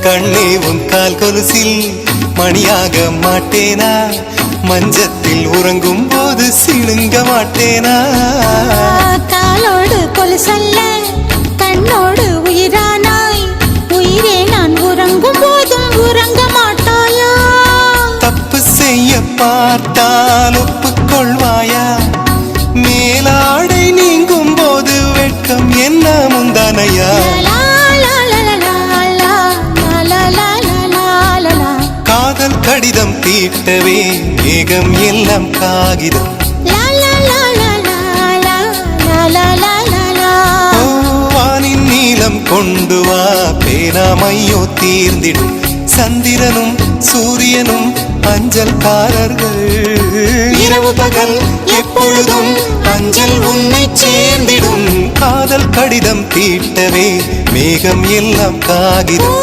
கண்ணே உன் கால் கொலுசில் மணியாக மாட்டேனா, மஞ்சத்தில் உறங்கும் போது சிணுங்க மாட்டேனா. காலோடு கொலுசல்ல கண்ணோடு உயிரானாய், உயிரே நான் உறங்கும் போதும் உறங்க மாட்டாயா. தப்பு செய்ய பார்த்தால் ஒப்புக்கொள்வாயா, மேலாடை நீங்கும் போது வெட்கம் என்ன முந்தானையா. காதல் கடிதம் தீட்டவே மேகம் எல்லாம் காகிதம், வானின் நீளம் கொண்டு வா பேனாமையோ தீர்ந்திடும். சந்திரனும் சூரியனும் அஞ்சல்காரர்கள், இரவு பகல் எப்பொழுதும் அஞ்சல் உன்னை சேர்ந்திடும். காதல் கடிதம் தீட்டவே மேகம் எல்லாம் காகிதம்.